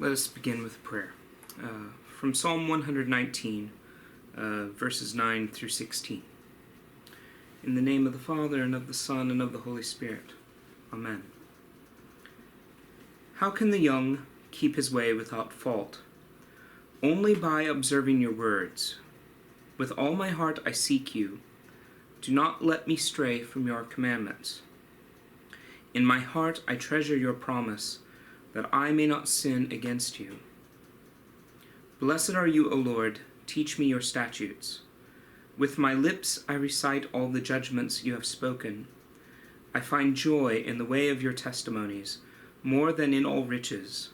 Let us begin with prayer. From Psalm 119, verses 9 through 16. In the name of the Father, and of the Son, and of the Holy Spirit. Amen. How can the young keep his way without fault? Only by observing your words. With all my heart I seek you. Do not let me stray from your commandments. In my heart I treasure your promise, that I may not sin against you. Blessed are you, O Lord, teach me your statutes. With my lips I recite all the judgments you have spoken. I find joy in the way of your testimonies, more than in all riches.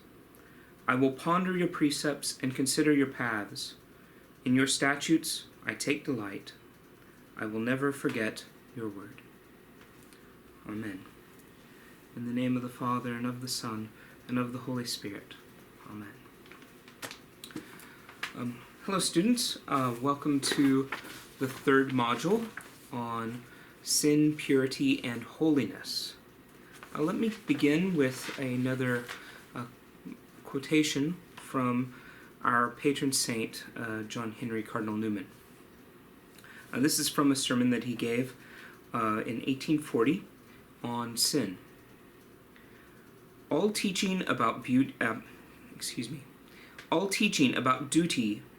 I will ponder your precepts and consider your paths. In your statutes I take delight. I will never forget your word. Amen. In the name of the Father, and of the Son, and of the Holy Spirit. Amen. Hello students, welcome to the third module on sin, purity, and holiness. Let me begin with another quotation from our patron saint, John Henry Cardinal Newman. This is from a sermon that he gave in 1840 on sin. All teaching about duty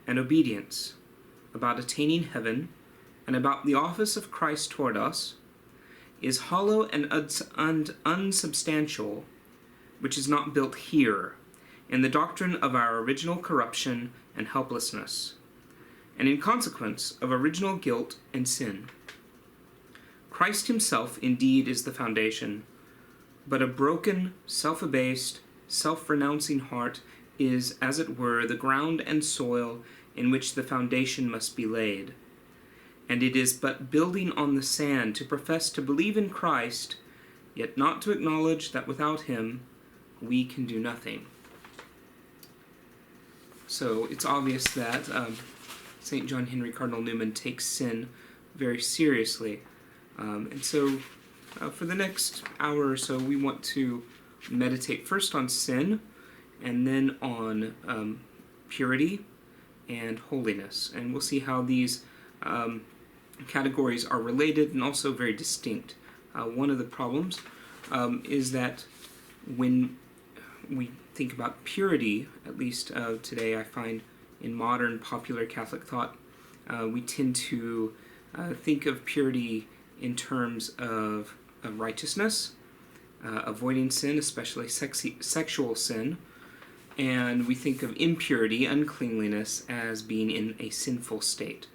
and obedience, about attaining heaven, and about the office of Christ toward us, is hollow and unsubstantial, which is not built here, in the doctrine of our original corruption and helplessness, and in consequence of original guilt and sin. Christ himself indeed is the foundation, but a broken, self-abased, self-renouncing heart is, as it were, the ground and soil in which the foundation must be laid. And it is but building on the sand to profess to believe in Christ, yet not to acknowledge that without him we can do nothing. So it's obvious that St. John Henry Cardinal Newman takes sin very seriously. And so for the next hour or so, we want to meditate first on sin, and then on purity and holiness. And we'll see how these categories are related and also very distinct. One of the problems is that when we think about purity, at least today I find in modern popular Catholic thought, we tend to think of purity in terms of righteousness, avoiding sin, especially sexual sin, and we think of impurity, uncleanliness, as being in a sinful state.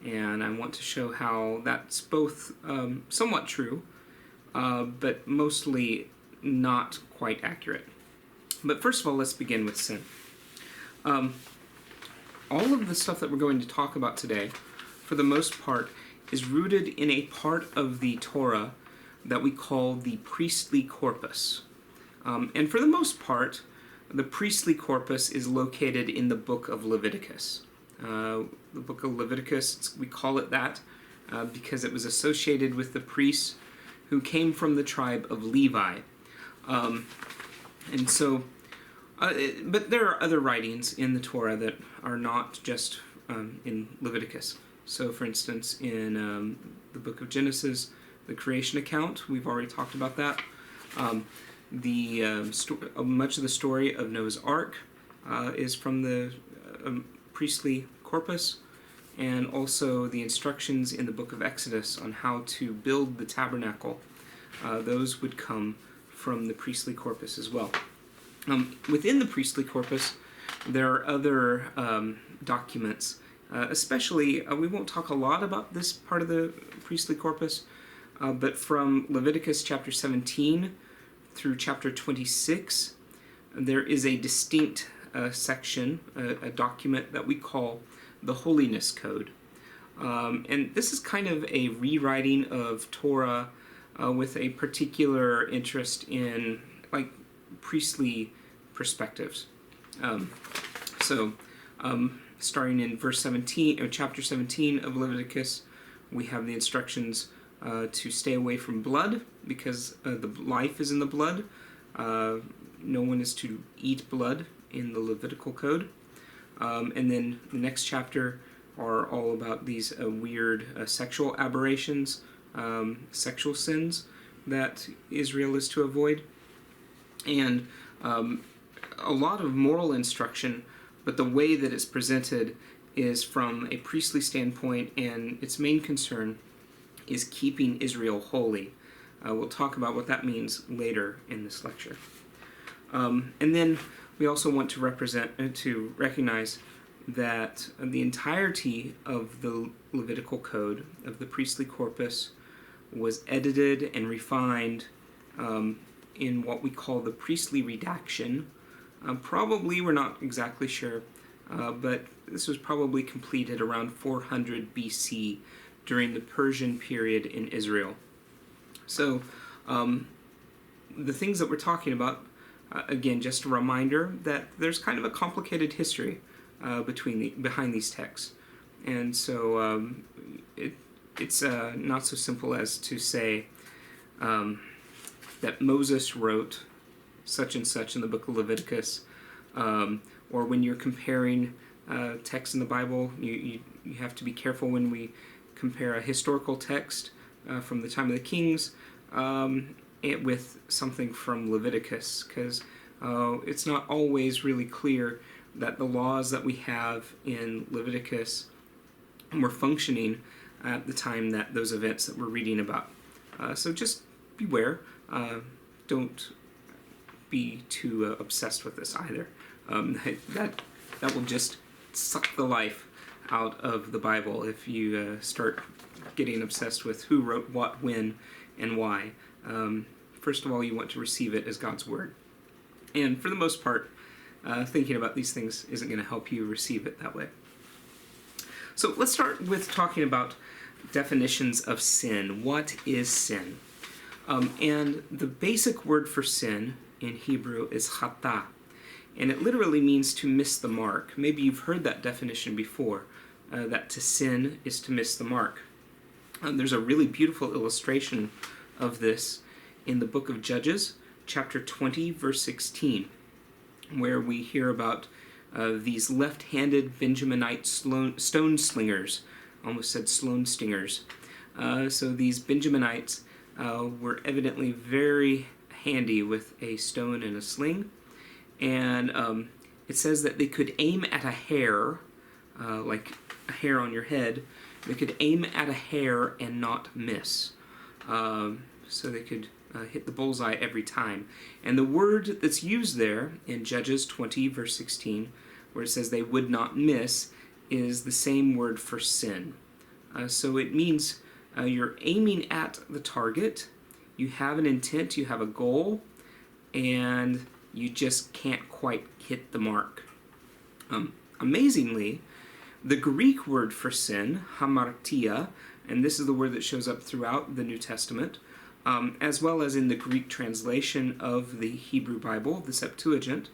And I want to show how that's both somewhat true, but mostly not quite accurate. But first of all, let's begin with sin. All of the stuff that we're going to talk about today, for the most part, is rooted in a part of the Torah that we call the Priestly Corpus. And for the most part, the Priestly Corpus is located in the book of Leviticus. The book of Leviticus, we call it that because it was associated with the priests who came from the tribe of Levi. But there are other writings in the Torah that are not just in Leviticus. So, for instance, in the book of Genesis, the creation account, we've already talked about that. Much of the story of Noah's Ark is from the Priestly Corpus, and also the instructions in the book of Exodus on how to build the tabernacle. Those would come from the Priestly Corpus as well. Within the Priestly Corpus, there are other documents. Especially, we won't talk a lot about this part of the Priestly Corpus, but from Leviticus chapter 17 through chapter 26, there is a distinct section, a document that we call the Holiness Code. And this is kind of a rewriting of Torah with a particular interest in priestly perspectives. Starting in verse 17, or chapter 17 of Leviticus, we have the instructions to stay away from blood, because the life is in the blood. No one is to eat blood in the Levitical Code. And then the next chapter are all about these weird sexual aberrations, sexual sins that Israel is to avoid. And a lot of moral instruction, but the way that it's presented is from a priestly standpoint, and its main concern is keeping Israel holy. We'll talk about what that means later in this lecture. And then we also want to recognize that the entirety of the Levitical Code, of the Priestly Corpus, was edited and refined in what we call the Priestly Redaction. Probably, we're not exactly sure, but this was probably completed around 400 BC during the Persian period in Israel. So the things that we're talking about, again, just a reminder that there's kind of a complicated history behind these texts. And so it's not so simple as to say that Moses wrote such and such in the book of Leviticus, or when you're comparing texts in the Bible, you have to be careful when we compare a historical text from the time of the kings with something from Leviticus, because it's not always really clear that the laws that we have in Leviticus were functioning at the time that those events that we're reading about. So just beware. Don't be too obsessed with this either. That will just suck the life out of the Bible if you start getting obsessed with who wrote what, when, and why. First of all, you want to receive it as God's Word. And for the most part, thinking about these things isn't going to help you receive it that way. So let's start with talking about definitions of sin. What is sin? And the basic word for sin in Hebrew is chata, and it literally means to miss the mark. Maybe you've heard that definition before, that to sin is to miss the mark. There's a really beautiful illustration of this in the book of Judges, chapter 20, verse 16, where we hear about these left-handed Benjaminite stone slingers. Almost said sloan stingers. So these Benjaminites were evidently very handy with a stone and a sling, and it says that they could aim at a hair, like a hair on your head. They could aim at a hair and not miss. So they could hit the bullseye every time. And the word that's used there in Judges 20, verse 16, where it says they would not miss, is the same word for sin. So it means you're aiming at the target, you have an intent, you have a goal, and you just can't quite hit the mark. Amazingly, the Greek word for sin, hamartia, and this is the word that shows up throughout the New Testament, as well as in the Greek translation of the Hebrew Bible, the Septuagint,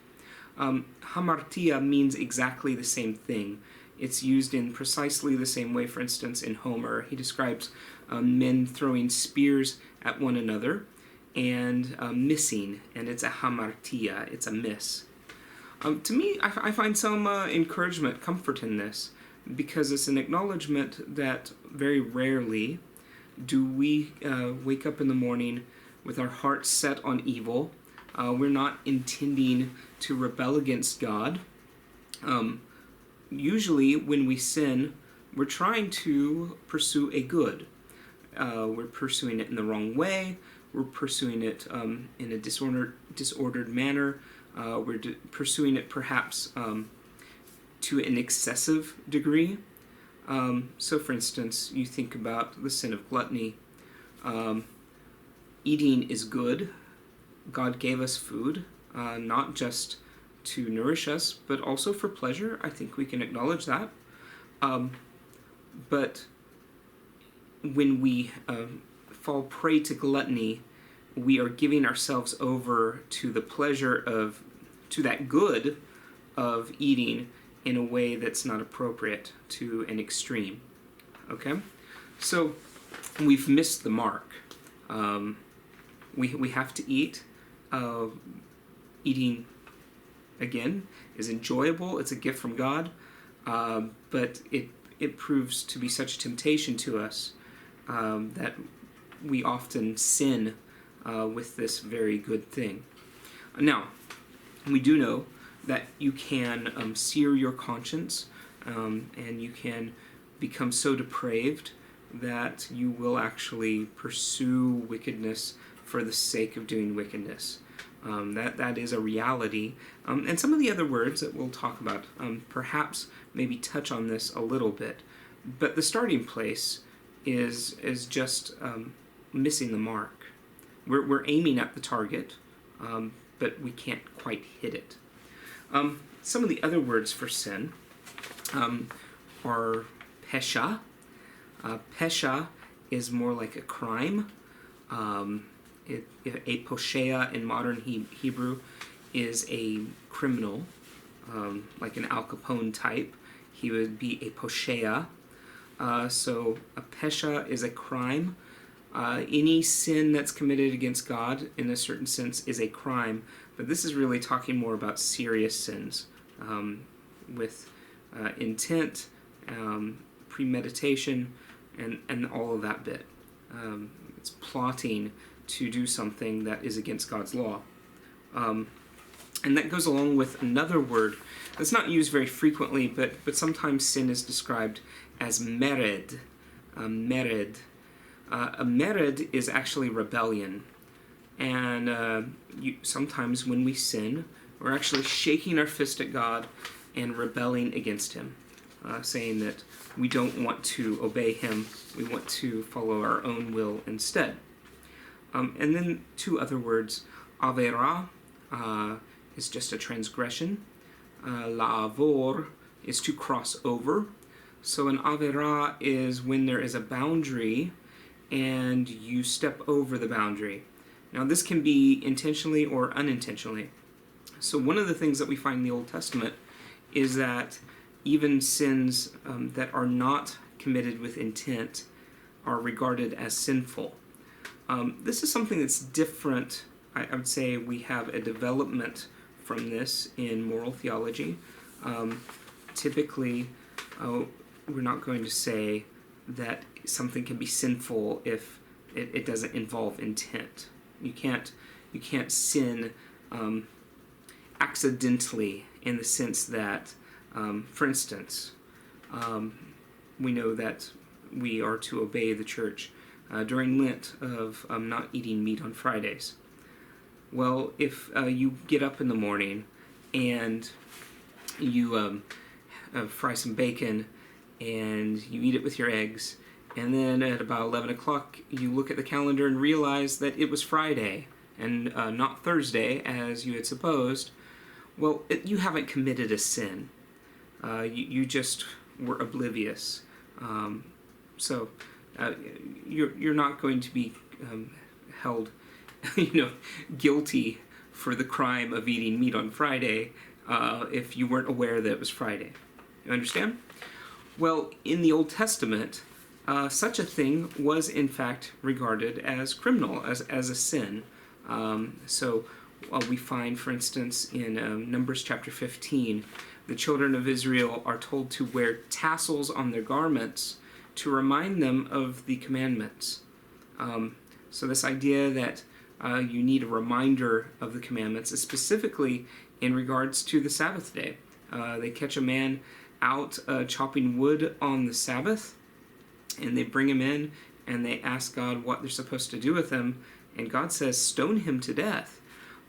hamartia means exactly the same thing. It's used in precisely the same way. For instance, in Homer, he describes men throwing spears at one another and missing, and it's a hamartia, it's a miss. To me, I find some encouragement, comfort in this, because it's an acknowledgement that very rarely do we wake up in the morning with our hearts set on evil. We're not intending to rebel against God. Usually when we sin, we're trying to pursue a good. We're pursuing it in the wrong way. We're pursuing it in a disordered manner. We're pursuing it perhaps to an excessive degree. So for instance, you think about the sin of gluttony. Eating is good. God gave us food, not just to nourish us, but also for pleasure. I think we can acknowledge that. But when we fall prey to gluttony, we are giving ourselves over to the pleasure to that good of eating in a way that's not appropriate, to an extreme. Okay? So we've missed the mark. We have to eat. Eating again, is enjoyable. It's a gift from God, but it proves to be such a temptation to us that we often sin with this very good thing. Now, we do know that you can sear your conscience, and you can become so depraved that you will actually pursue wickedness for the sake of doing wickedness. That is a reality. And some of the other words that we'll talk about perhaps maybe touch on this a little bit. But the starting place is just missing the mark. We're aiming at the target, but we can't quite hit it. Some of the other words for sin are Pesha. Pesha is more like a crime. A poshea in modern Hebrew is a criminal, like an Al Capone type. He would be a poshea. So a pesha is a crime. Any sin that's committed against God, in a certain sense, is a crime. But this is really talking more about serious sins, with intent, premeditation, and all of that bit. It's plotting to do something that is against God's law. And that goes along with another word that's not used very frequently, but sometimes sin is described as mered. Mered. A mered is actually rebellion. And sometimes when we sin, we're actually shaking our fist at God and rebelling against Him, saying that we don't want to obey Him, we want to follow our own will instead. And then two other words. Avera is just a transgression. La'avor is to cross over. So an avera is when there is a boundary and you step over the boundary. Now this can be intentionally or unintentionally. So one of the things that we find in the Old Testament is that even sins that are not committed with intent are regarded as sinful. This is something that's different. I would say we have a development from this in moral theology. Typically, we're not going to say that something can be sinful if it doesn't involve intent. You can't sin accidentally, in the sense that, for instance, we know that we are to obey the church during Lent of not eating meat on Fridays. Well, if you get up in the morning and you fry some bacon and you eat it with your eggs, and then at about 11 o'clock you look at the calendar and realize that it was Friday and not Thursday as you had supposed, well, you haven't committed a sin. You just were oblivious. So you're not going to be held guilty for the crime of eating meat on Friday if you weren't aware that it was Friday. You understand? Well, in the Old Testament, such a thing was in fact regarded as criminal, as a sin. So we find, for instance, in Numbers chapter 15, the children of Israel are told to wear tassels on their garments to remind them of the commandments. So this idea that you need a reminder of the commandments is specifically in regards to the Sabbath day. They catch a man out chopping wood on the Sabbath, and they bring him in and they ask God what they're supposed to do with him, and God says, stone him to death.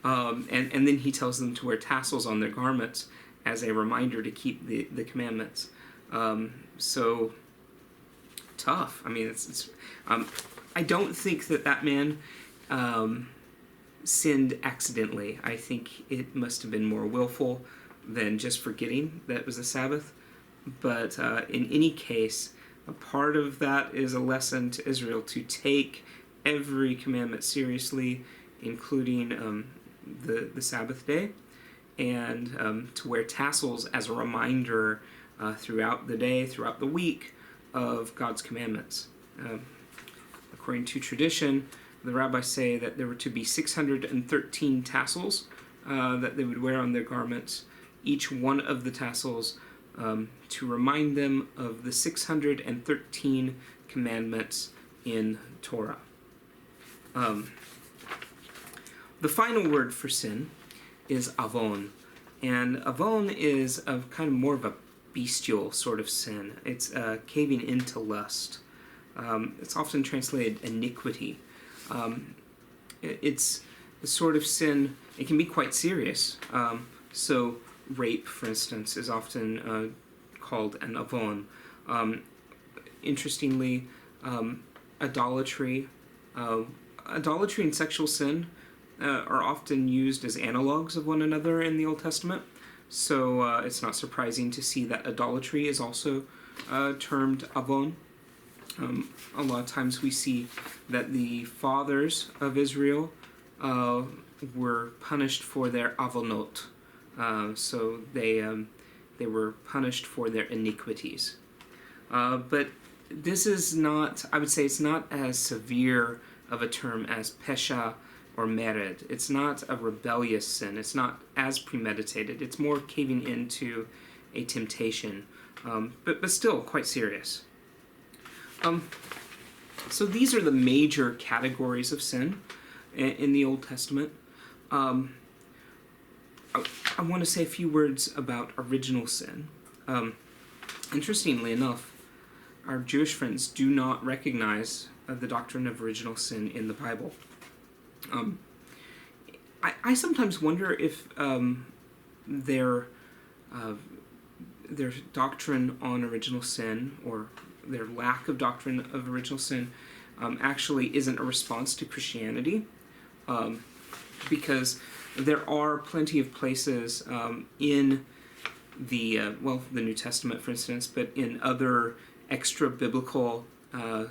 And then he tells them to wear tassels on their garments as a reminder to keep the commandments. So tough. I mean, it's I don't think that man sinned accidentally. I think it must have been more willful than just forgetting that it was the Sabbath. But in any case, a part of that is a lesson to Israel to take every commandment seriously, including the Sabbath day, and to wear tassels as a reminder throughout the day, throughout the week, of God's commandments. According to tradition, the rabbis say that there were to be 613 tassels that they would wear on their garments, each one of the tassels to remind them of the 613 commandments in Torah. The final word for sin is avon, and avon is kind of more of a bestial sort of sin. It's caving into lust. It's often translated iniquity. It's the sort of sin, it can be quite serious. So rape, for instance, is often called an avon. Interestingly, idolatry and sexual sin are often used as analogs of one another in the Old Testament. So it's not surprising to see that idolatry is also termed avon. A lot of times we see that the fathers of Israel were punished for their avonot. So they were punished for their iniquities. But this is not, I would say it's not as severe of a term as Pesha or Mered. It's not a rebellious sin. It's not as premeditated. It's more caving into a temptation, but still quite serious. So these are the major categories of sin in the Old Testament. I want to say a few words about original sin. Interestingly enough, our Jewish friends do not recognize the doctrine of original sin in the Bible. I sometimes wonder if their doctrine on original sin, or their lack of doctrine of original sin, actually isn't a response to Christianity, because there are plenty of places in the New Testament, for instance, but in other extra-biblical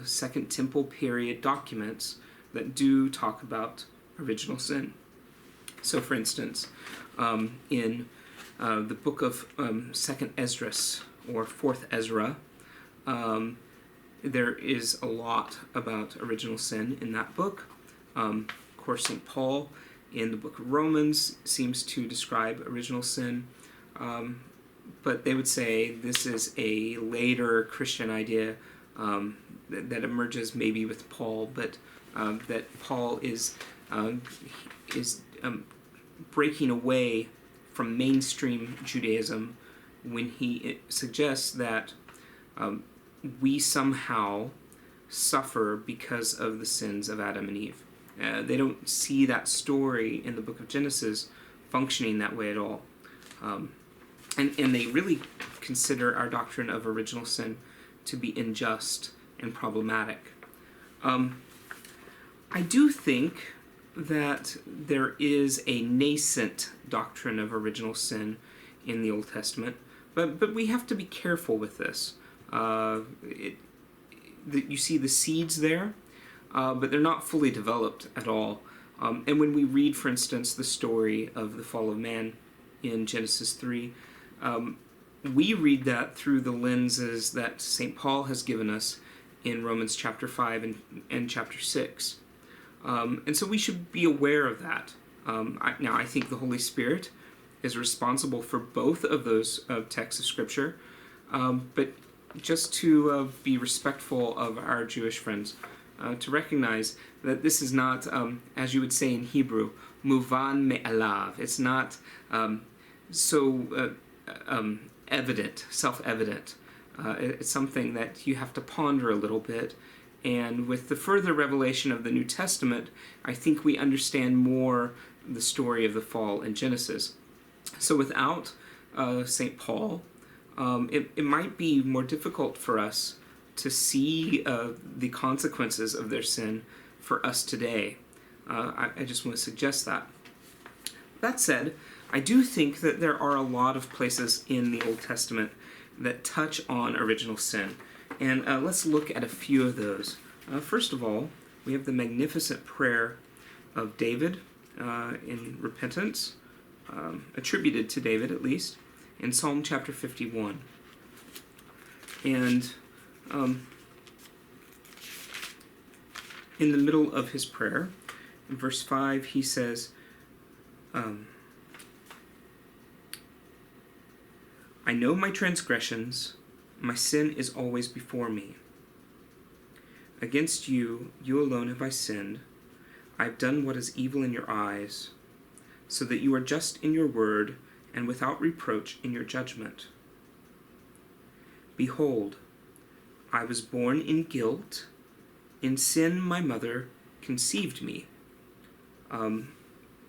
Second Temple period documents that do talk about original sin. So, for instance, in the book of Second Esdras, or Fourth Ezra, there is a lot about original sin in that book. Of course, St. Paul in the book of Romans seems to describe original sin, but they would say this is a later Christian idea that emerges maybe with Paul, but that Paul is breaking away from mainstream Judaism when he suggests that we somehow suffer because of the sins of Adam and Eve. They don't see that story in the book of Genesis functioning that way at all. And they really consider our doctrine of original sin to be unjust and problematic. I do think that there is a nascent doctrine of original sin in the Old Testament, but we have to be careful with this. You see the seeds there, but they're not fully developed at all. And when we read, for instance, the story of the fall of man in Genesis 3, we read that through the lenses that St. Paul has given us in Romans chapter 5 and chapter 6. And so we should be aware of that. Now, I think the Holy Spirit is responsible for both of those texts of Scripture, but just to be respectful of our Jewish friends, to recognize that this is not, as you would say in Hebrew, muvan me'alav. It's not evident, self-evident. It's something that you have to ponder a little bit. And with the further revelation of the New Testament, I think we understand more the story of the fall in Genesis. So without St. Paul, it might be more difficult for us to see the consequences of their sin for us today. I just want to suggest that. That said, I do think that there are a lot of places in the Old Testament that touch on original sin. And let's look at a few of those. First of all, we have the magnificent prayer of David in repentance, attributed to David at least, in Psalm chapter 51. And in the middle of his prayer, in verse 5, he says, I know my transgressions, my sin is always before me. Against you, you alone have I sinned. I have done what is evil in your eyes, so that you are just in your word and without reproach in your judgment. Behold, I was born in guilt. In sin my mother conceived me.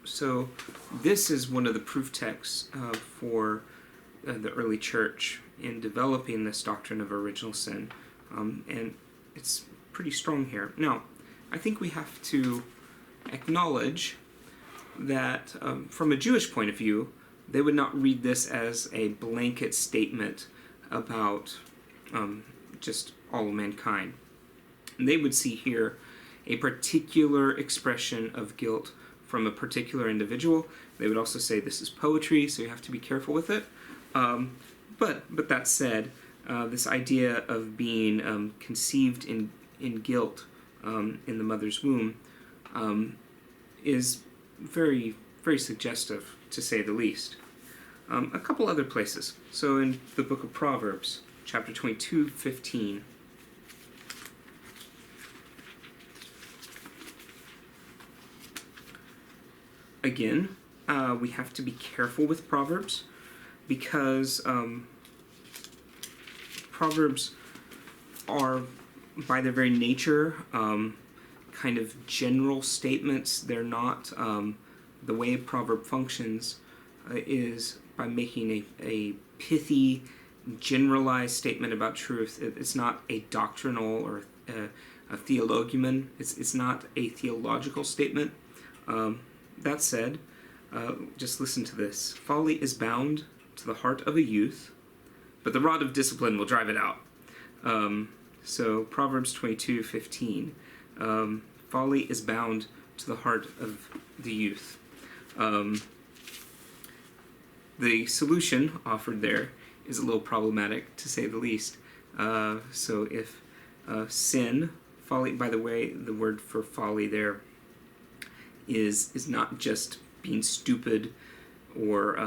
So this is one of the proof texts for the early church in developing this doctrine of original sin. And it's pretty strong here. Now, I think we have to acknowledge that from a Jewish point of view, they would not read this as a blanket statement about just all of mankind. And they would see here a particular expression of guilt from a particular individual. They would also say this is poetry, so you have to be careful with it. But that said, this idea of being conceived in guilt in the mother's womb is very, very suggestive, to say the least. A couple other places. So in the book of Proverbs, chapter 22:15. Again, we have to be careful with Proverbs because Proverbs are, by their very nature, kind of general statements. They're not, the way a proverb functions is by making a pithy, generalized statement about truth. It's not a doctrinal or a theologian. It's not a theological statement. That said, just listen to this. Folly is bound to the heart of a youth, but the rod of discipline will drive it out. So Proverbs 22:15. Folly is bound to the heart of the youth. The solution offered there is a little problematic, to say the least. So if sin, folly, by the way, the word for folly there is not just being stupid or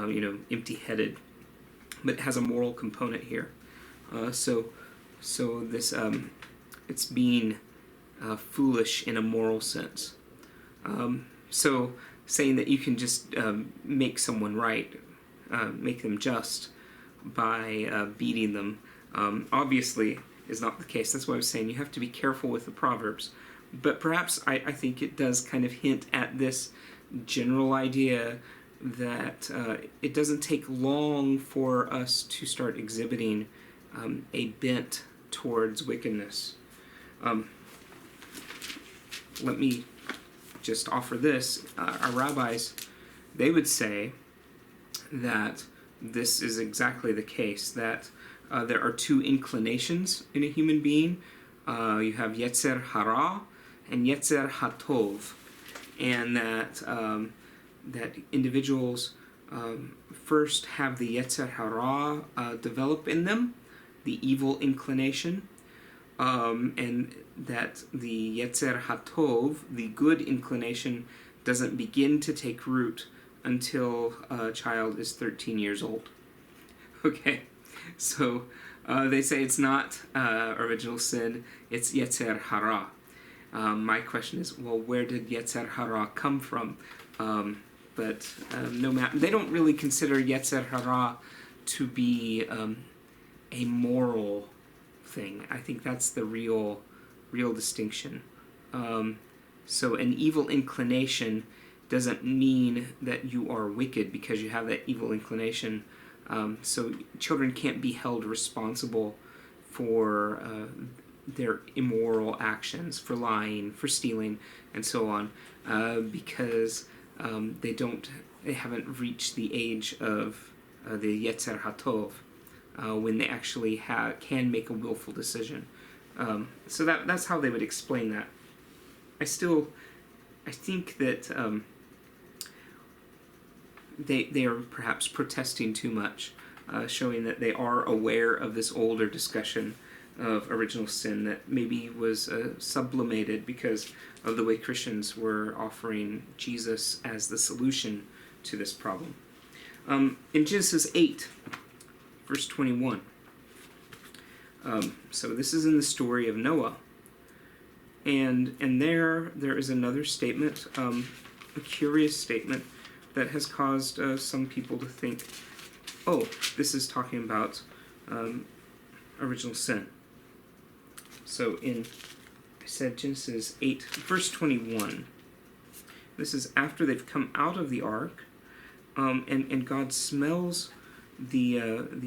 empty-headed, but it has a moral component here. So this it's being foolish in a moral sense. So saying that you can just make someone right, make them just by beating them, obviously is not the case. That's why I was saying you have to be careful with the Proverbs. But perhaps I think it does kind of hint at this general idea that it doesn't take long for us to start exhibiting a bent towards wickedness. Let me just offer this. Our rabbis, they would say that this is exactly the case, that there are two inclinations in a human being. You have Yetzer Hara and Yetzer Hatov, and that individuals first have the Yetzer Hara develop in them, the evil inclination, and that the Yetzer Hatov, the good inclination, doesn't begin to take root until a child is 13 years old. Okay, so they say it's not original sin, it's Yetzer Hara. My question is, well, where did Yetzer Hara come from? But no matter, they don't really consider Yetzer Hara to be a moral thing. I think that's the real distinction. So an evil inclination doesn't mean that you are wicked because you have that evil inclination. So children can't be held responsible for their immoral actions, for lying, for stealing, and so on, because they haven't reached the age of the Yetzer Hatov, when they actually can make a willful decision. So that's how they would explain that. I think that they are perhaps protesting too much, showing that they are aware of this older discussion of original sin that maybe was sublimated because of the way Christians were offering Jesus as the solution to this problem. In Genesis 8, verse 21. So this is in the story of Noah. And there is another statement, a curious statement, that has caused some people to think, oh, this is talking about original sin. So I said Genesis 8, verse 21. This is after they've come out of the ark, and God smells the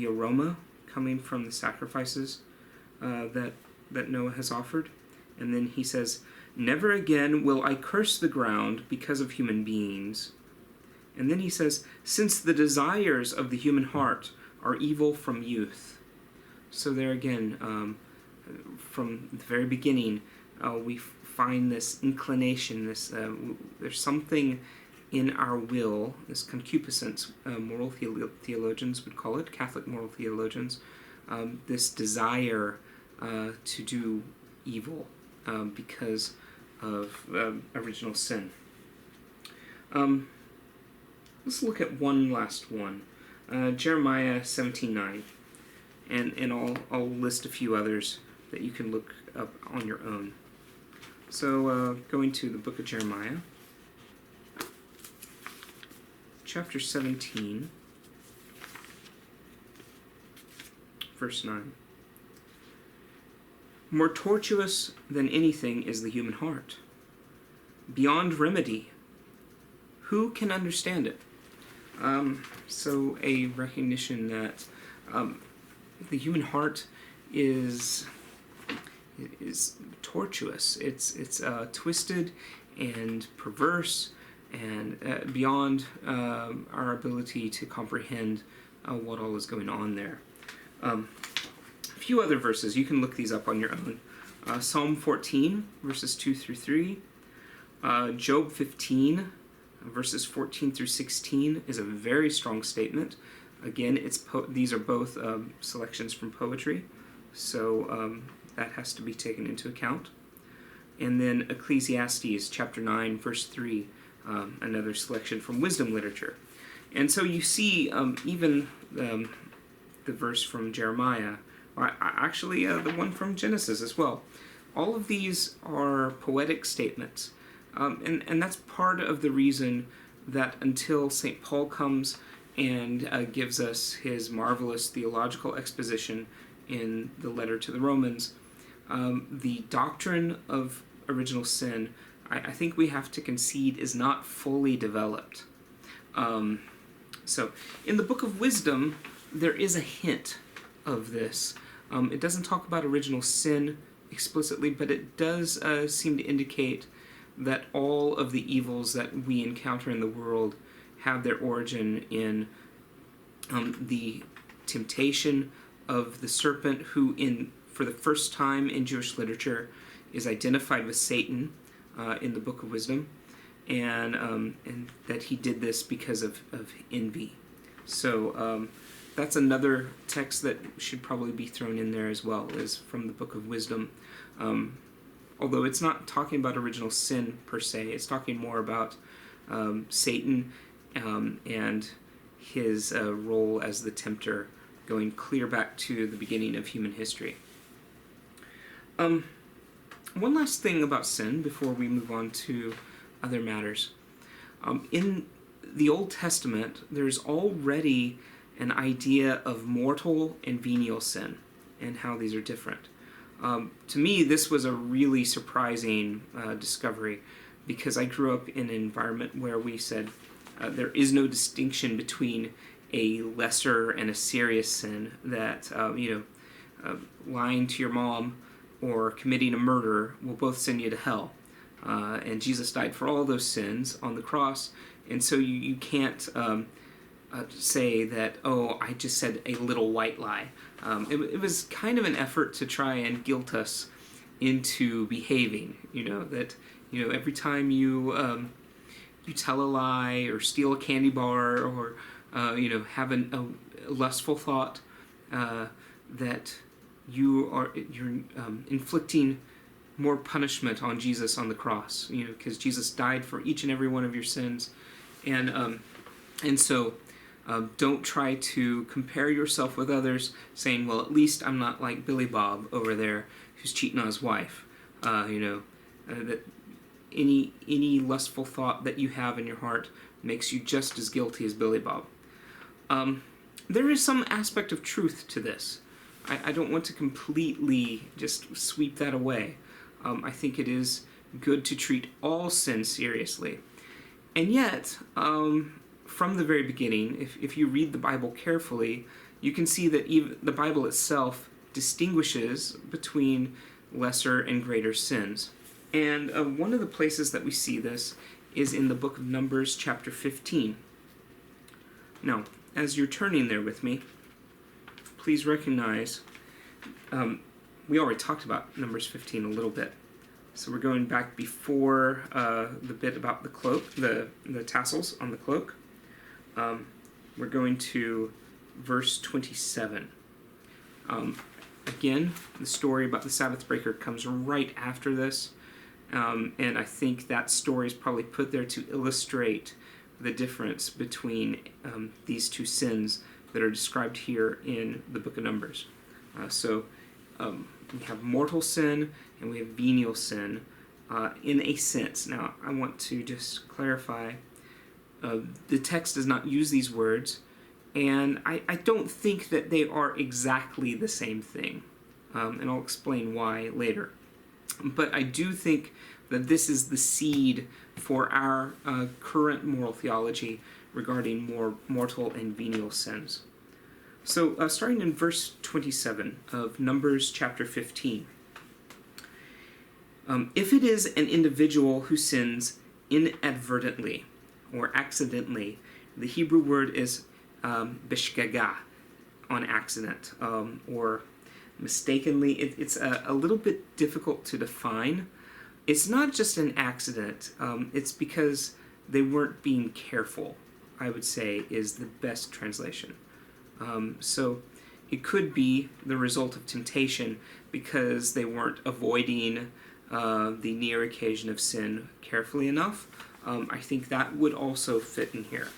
aroma coming from the sacrifices that Noah has offered. And then he says, "Never again will I curse the ground because of human beings." And then he says, "Since the desires of the human heart are evil from youth." So there again, from the very beginning, we find this inclination, there's something in our will, this concupiscence, moral theologians would call it, Catholic moral theologians, this desire to do evil because of original sin. Let's look at one last one, Jeremiah 17:9, and I'll list a few others that you can look up on your own. So going to the book of Jeremiah, chapter 17, verse 9. "More tortuous than anything is the human heart, beyond remedy. Who can understand it?" So a recognition that the human heart is tortuous. It's twisted and perverse and beyond our ability to comprehend what all is going on there. A few other verses, you can look these up on your own. Psalm 14, verses 2 through 3. Job 15, verses 14 through 16 is a very strong statement. Again, these are both selections from poetry, so that has to be taken into account. And then Ecclesiastes chapter 9, verse 3, another selection from wisdom literature. And so you see even the verse from Jeremiah, or actually the one from Genesis as well. All of these are poetic statements. And that's part of the reason that until St. Paul comes and gives us his marvelous theological exposition in the letter to the Romans, the doctrine of original sin, I think we have to concede, is not fully developed. So in the Book of Wisdom, there is a hint of this. It doesn't talk about original sin explicitly, but it does seem to indicate that all of the evils that we encounter in the world have their origin in the temptation of the serpent, who for the first time in Jewish literature is identified with Satan in the Book of Wisdom, and that he did this because of envy. So that's another text that should probably be thrown in there as well, is from the Book of Wisdom. Although it's not talking about original sin per se, it's talking more about Satan and his role as the tempter, going clear back to the beginning of human history. One last thing about sin before we move on to other matters. In the Old Testament, there's already an idea of mortal and venial sin and how these are different. To me, this was a really surprising discovery, because I grew up in an environment where we said there is no distinction between a lesser and a serious sin, that lying to your mom or committing a murder will both send you to hell. And Jesus died for all those sins on the cross, and so you can't say that, oh, I just said a little white lie. It was kind of an effort to try and guilt us into behaving, that every time you tell a lie or steal a candy bar or have a lustful thought, that you're inflicting more punishment on Jesus on the cross, because Jesus died for each and every one of your sins, and so Don't try to compare yourself with others, saying, well, at least I'm not like Billy Bob over there who's cheating on his wife. That any lustful thought that you have in your heart makes you just as guilty as Billy Bob. There is some aspect of truth to this. I don't want to completely just sweep that away. I think it is good to treat all sin seriously. And yet, from the very beginning, if you read the Bible carefully, you can see that even the Bible itself distinguishes between lesser and greater sins. And one of the places that we see this is in the book of Numbers, chapter 15. Now, as you're turning there with me, please recognize, we already talked about Numbers 15 a little bit. So we're going back before the bit about the cloak, the tassels on the cloak. We're going to verse 27. Again, the story about the Sabbath breaker comes right after this. And I think that story is probably put there to illustrate the difference between these two sins that are described here in the book of Numbers. So we have mortal sin and we have venial sin in a sense. Now, I want to just clarify, the text does not use these words, and I don't think that they are exactly the same thing, and I'll explain why later. But I do think that this is the seed for our current moral theology regarding more mortal and venial sins. So starting in verse 27 of Numbers chapter 15. If it is an individual who sins inadvertently or accidentally, the Hebrew word is bishgaga, on accident, or mistakenly. It's a little bit difficult to define. It's not just an accident, it's because they weren't being careful, I would say, is the best translation. So it could be the result of temptation because they weren't avoiding the near occasion of sin carefully enough. I think that would also fit in here.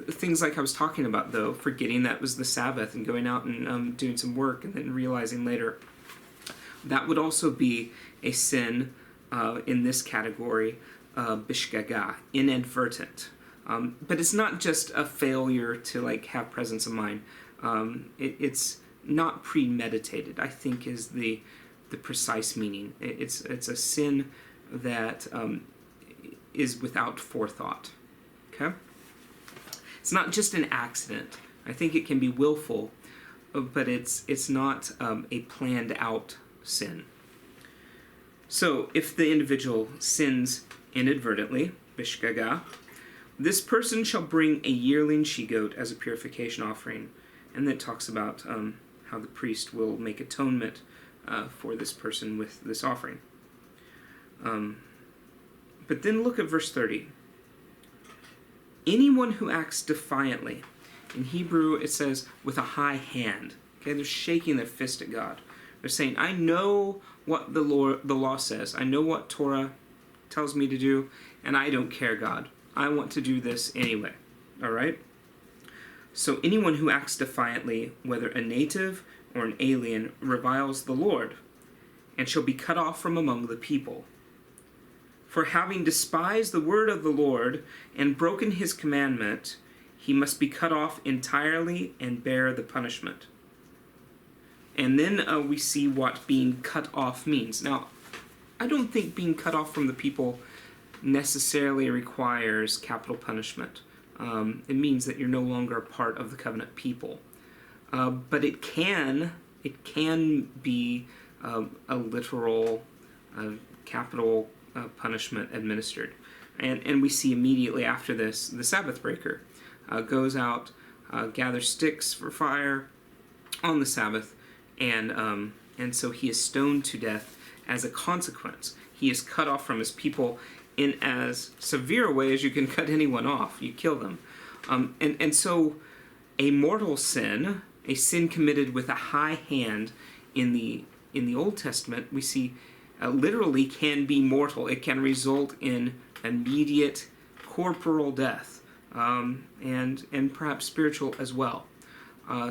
Things like I was talking about, though, forgetting that was the Sabbath and going out and doing some work and then realizing later, that would also be a sin in this category, bishgaga, inadvertent. But it's not just a failure to have presence of mind. It's not premeditated, I think, is the precise meaning. It's a sin that is without forethought. Okay? It's not just an accident. I think it can be willful, but it's not a planned out sin. So if the individual sins inadvertently, bishgaga, this person shall bring a yearling she-goat as a purification offering. And then it talks about how the priest will make atonement for this person with this offering. But then look at verse 30. Anyone who acts defiantly, in Hebrew it says with a high hand. Okay, they're shaking their fist at God. They're saying, I know what the law says. I know what Torah tells me to do, and I don't care, God. I want to do this anyway. All right? So anyone who acts defiantly, whether a native or an alien, reviles the Lord, and shall be cut off from among the people. For having despised the word of the Lord and broken his commandment, he must be cut off entirely and bear the punishment. And then we see what being cut off means. Now, I don't think being cut off from the people necessarily requires capital punishment. It means that you're no longer a part of the covenant people. But it can be a literal capital punishment administered. And we see immediately after this, the Sabbath breaker goes out, gathers sticks for fire on the Sabbath, and so he is stoned to death as a consequence. He is cut off from his people in as severe a way as you can cut anyone off. You kill them. And so a mortal sin, a sin committed with a high hand in the Old Testament, we see literally can be mortal. It can result in immediate corporal death. and perhaps spiritual as well.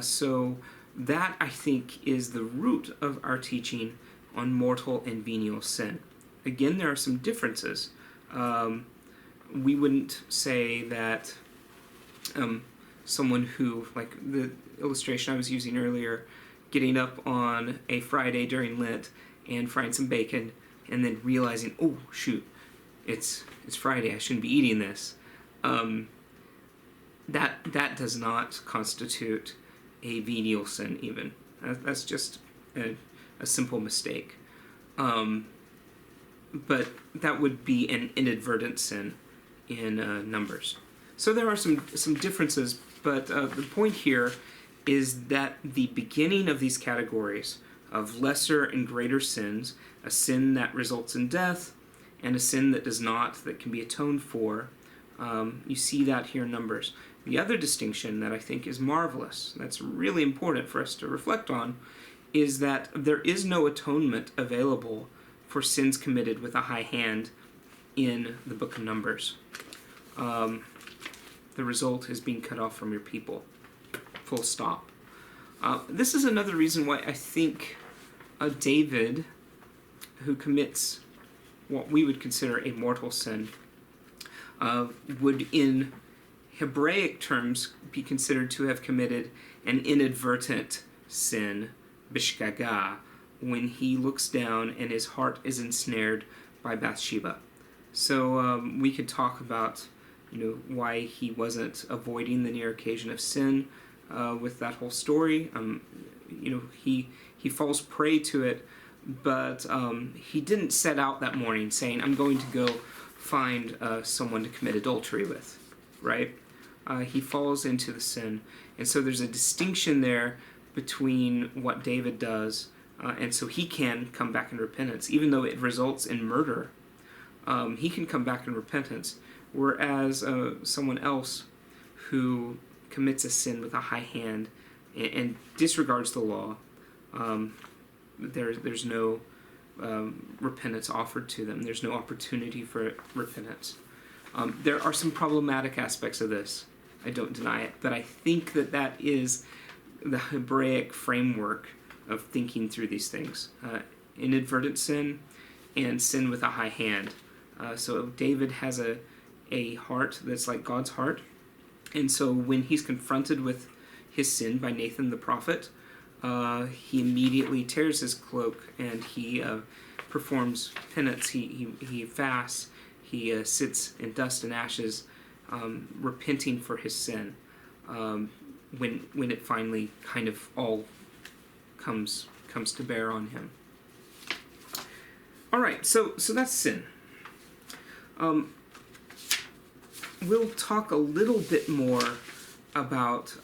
So that, I think, is the root of our teaching on mortal and venial sin. Again, there are some differences. We wouldn't say that someone who, like the illustration I was using earlier, getting up on a Friday during Lent and frying some bacon and then realizing, oh shoot, it's Friday, I shouldn't be eating this. That does not constitute a venial sin even. That's just a simple mistake. But that would be an inadvertent sin in Numbers. So there are some differences, but the point here is that the beginning of these categories of lesser and greater sins, a sin that results in death, and a sin that does not, that can be atoned for, you see that here in Numbers. The other distinction that I think is marvelous, that's really important for us to reflect on, is that there is no atonement available for sins committed with a high hand in the book of Numbers. The result is being cut off from your people. Full stop. This is another reason why I think David, who commits what we would consider a mortal sin, would in Hebraic terms be considered to have committed an inadvertent sin, bishgaga, when he looks down and his heart is ensnared by Bathsheba. So we could talk about, why he wasn't avoiding the near occasion of sin with that whole story. He falls prey to it, but he didn't set out that morning saying, I'm going to go find someone to commit adultery with, right? He falls into the sin. And so there's a distinction there between what David does, and so he can come back in repentance. Even though it results in murder, he can come back in repentance. Whereas someone else who commits a sin with a high hand and disregards the law, there's no repentance offered to them. There's no opportunity for repentance. There are some problematic aspects of this. I don't deny it, but I think that is the Hebraic framework of thinking through these things. Inadvertent sin and sin with a high hand. So David has a heart that's like God's heart, and so when he's confronted with his sin by Nathan the prophet, he immediately tears his cloak and he performs penance. He fasts. He sits in dust and ashes, repenting for his sin. When it finally kind of all comes to bear on him. All right, so that's sin. We'll talk a little bit more about,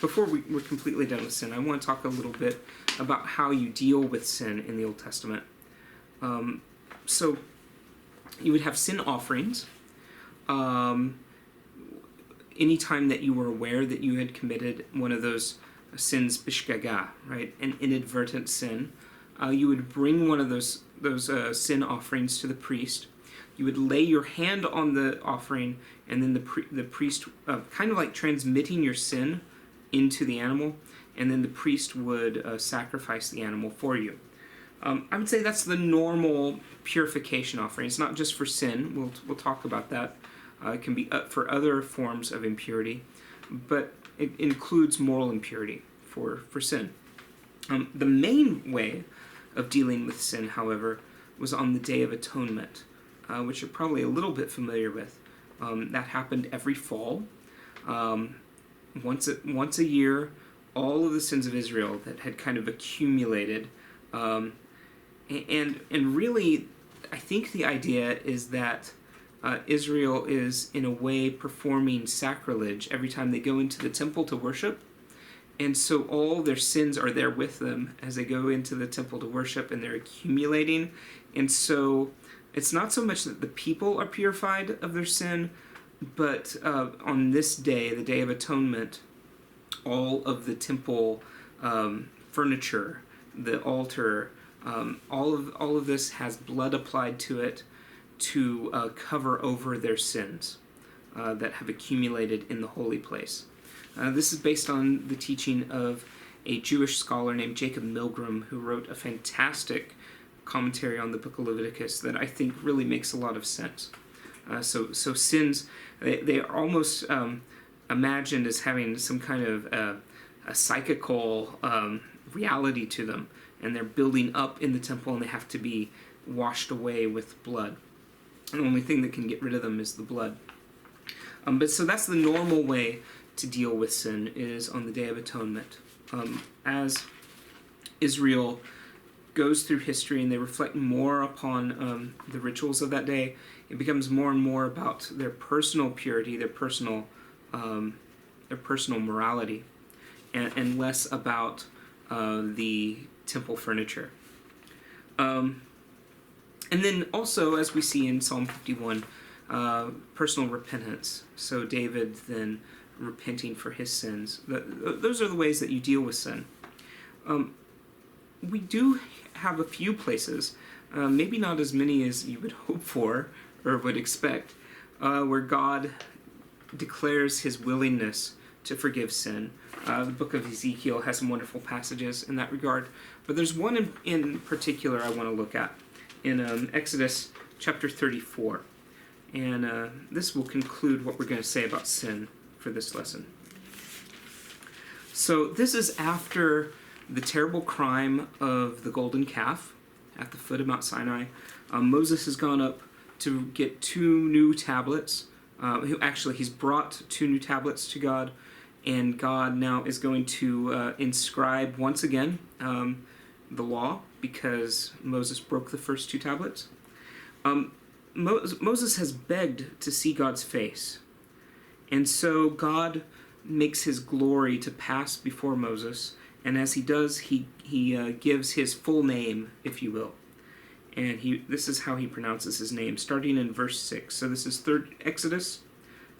before we're completely done with sin, I want to talk a little bit about how you deal with sin in the Old Testament. So you would have sin offerings. Anytime that you were aware that you had committed one of those sins, bishgaga, right, an inadvertent sin, you would bring one of those sin offerings to the priest. You would lay your hand on the offering, and then the priest, kind of like transmitting your sin into the animal, and then the priest would sacrifice the animal for you. I would say that's the normal purification offering. It's not just for sin. We'll talk about that. It can be for other forms of impurity, but it includes moral impurity for sin. The main way of dealing with sin, however, was on the Day of Atonement, which you're probably a little bit familiar with. That happened every fall. Once a year, all of the sins of Israel that had kind of accumulated, and really, I think the idea is that Israel is, in a way, performing sacrilege every time they go into the temple to worship. And so all their sins are there with them as they go into the temple to worship, and they're accumulating. And so it's not so much that the people are purified of their sin, but on this day, the Day of Atonement, all of the temple furniture, the altar, all of this has blood applied to it to cover over their sins that have accumulated in the holy place. This is based on the teaching of a Jewish scholar named Jacob Milgram, who wrote a fantastic commentary on the book of Leviticus that I think really makes a lot of sense. So sins, they are almost imagined as having some kind of a psychical reality to them, and they're building up in the temple, and they have to be washed away with blood. And the only thing that can get rid of them is the blood. But so that's the normal way to deal with sin, is on the Day of Atonement. As Israel goes through history and they reflect more upon the rituals of that day, it becomes more and more about their personal purity, their personal morality, and less about the temple furniture. And then also, as we see in Psalm 51, personal repentance. So David then repenting for his sins. Those are the ways that you deal with sin. We do have a few places, maybe not as many as you would hope for or would expect, where God declares his willingness to forgive sin. The book of Ezekiel has some wonderful passages in that regard, but there's one in particular I want to look at in Exodus chapter 34. And this will conclude what we're going to say about sin for this lesson. So this is after the terrible crime of the golden calf at the foot of Mount Sinai. Moses has gone up to get 2 new tablets. He's brought 2 new tablets to God, and God now is going to inscribe once again the law, because Moses broke the first 2 tablets. Moses has begged to see God's face, and so God makes his glory to pass before Moses, and as he does, he gives his full name, if you will. And this is how he pronounces his name, starting in verse 6. So this is Exodus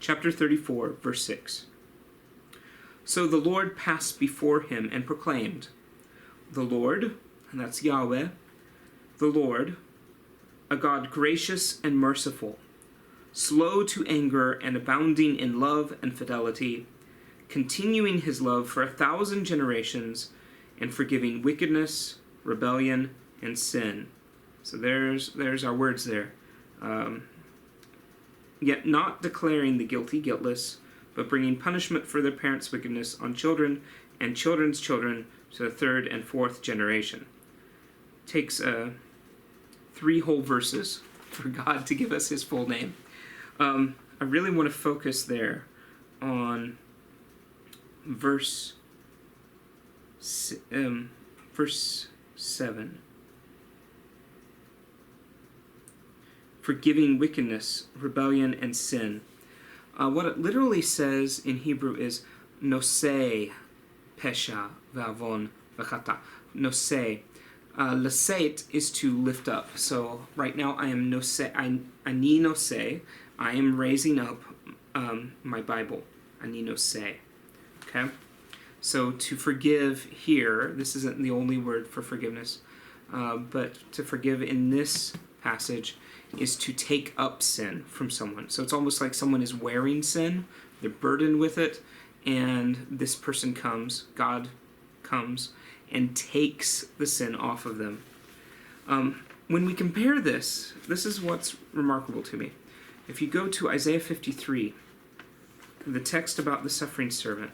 chapter 34, verse 6. So the Lord passed before him and proclaimed, "The Lord," and that's Yahweh, "the Lord, a God gracious and merciful, slow to anger and abounding in love and fidelity, continuing his love for 1,000 generations, and forgiving wickedness, rebellion, and sin." So there's our words there. Yet not declaring the guilty guiltless, but bringing punishment for their parents' wickedness on children and children's children to the 3rd and 4th generation. Takes 3 whole verses for God to give us his full name. I really want to focus there on verse 7. Forgiving wickedness, rebellion, and sin. What it literally says in Hebrew is nosei pesha v'avon v'chata. Nosei. Laseit is to lift up. So right now I am nosei. Ani nosei. I am raising up my Bible. Ani nosei. Okay? So to forgive here, this isn't the only word for forgiveness, but to forgive in this passage is to take up sin from someone. So it's almost like someone is wearing sin, they're burdened with it, and this person comes, God comes, and takes the sin off of them. When we compare this is what's remarkable to me. If you go to Isaiah 53, the text about the suffering servant,